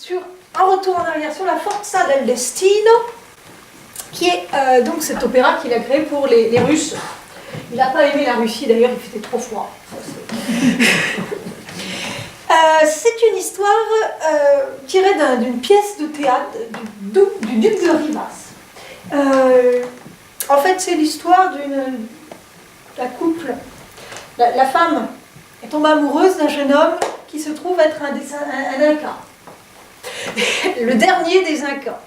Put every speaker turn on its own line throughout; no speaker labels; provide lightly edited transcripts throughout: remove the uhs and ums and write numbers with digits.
sur un retour en arrière sur la Forza del Destino, qui est donc cet opéra qu'il a créé pour les Russes. Il n'a pas aimé la Russie, d'ailleurs, il faisait trop froid. C'est une histoire tirée d'une pièce de théâtre du duc de Rivas. En fait, c'est l'histoire d'un couple. La femme est tombée amoureuse d'un jeune homme qui se trouve être un Inca. Le dernier des Incas.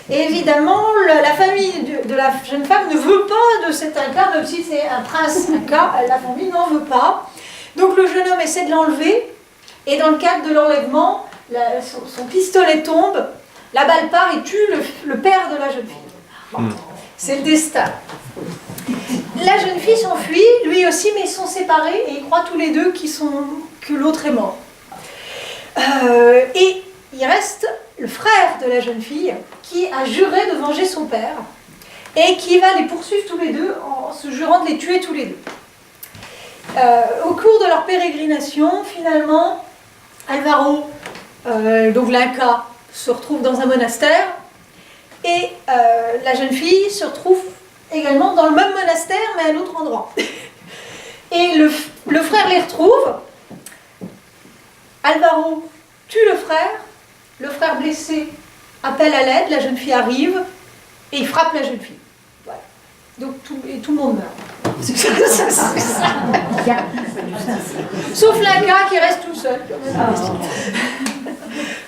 Et évidemment, la famille de la jeune femme ne veut pas de cet Inca, même si c'est un prince Inca, la famille n'en veut pas. Donc le jeune homme essaie de l'enlever, et dans le cadre de l'enlèvement, son pistolet tombe, la balle part et tue le père de la jeune fille. Bon, c'est le destin. La jeune fille s'enfuit, lui aussi, mais ils sont séparés, et ils croient tous les deux que l'autre est mort. Et il reste le frère de la jeune fille qui a juré de venger son père et qui va les poursuivre tous les deux en se jurant de les tuer tous les deux. Au cours de leur pérégrination, finalement, Alvaro, donc l'Inca, se retrouve dans un monastère et la jeune fille se retrouve également dans le même monastère mais à un autre endroit. Et le frère les retrouve. Alvaro tue le frère blessé appelle à l'aide, la jeune fille arrive et il frappe la jeune fille. Voilà. Donc tout le monde meurt. C'est ça. Sauf l'Inca qui reste tout seul.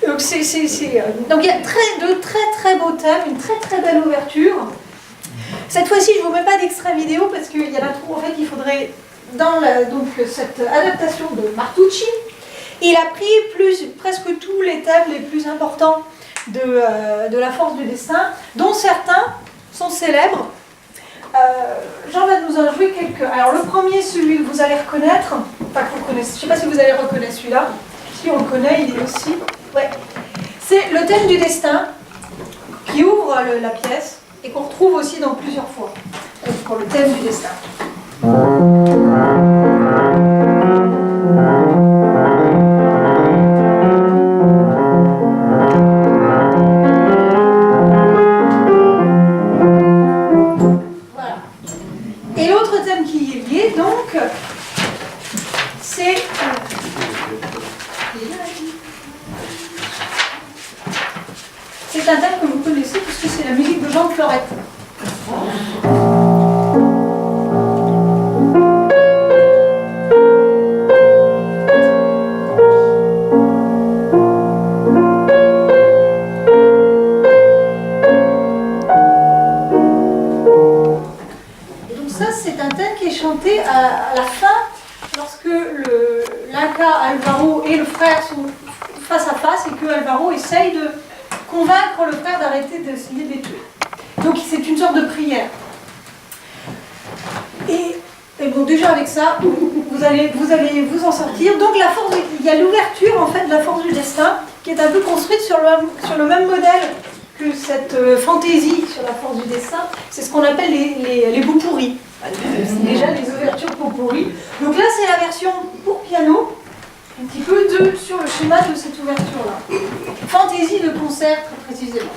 Donc donc il y a de très beaux thèmes, une très belle ouverture. Cette fois-ci, je ne vous mets pas d'extrait vidéo parce qu'il y en a trop. En fait, il faudrait dans cette adaptation de Martucci. Il a pris presque tous les thèmes les plus importants de la force du destin, dont certains sont célèbres. Jean va nous en jouer quelques. Alors le premier, celui que vous allez reconnaître, enfin que vous connaissez, je ne sais pas si vous allez reconnaître celui-là, si on le connaît, il est aussi. Ouais. C'est le thème du destin qui ouvre la pièce et qu'on retrouve aussi dans plusieurs fois pour le thème du destin. C'est un thème que vous connaissez puisque c'est la musique de Jean Florette. Et donc ça, c'est un thème qui est chanté à la fin lorsque l'Inca Alvaro et le frère sont face à face et que Alvaro essaye de convaincre le frère d'arrêter d'essayer de les tuer. Donc c'est une sorte de prière. Et bon, déjà avec ça, vous allez vous en sortir. Donc il y a l'ouverture en fait de la force du destin qui est un peu construite sur le même modèle que cette fantaisie sur la force du destin. C'est ce qu'on appelle les bouts pourris. Déjà les ouvertures pour pourris. Donc là c'est la version pour piano. Un petit peu sur le schéma de cette ouverture-là. Fantaisie de concert, très précisément.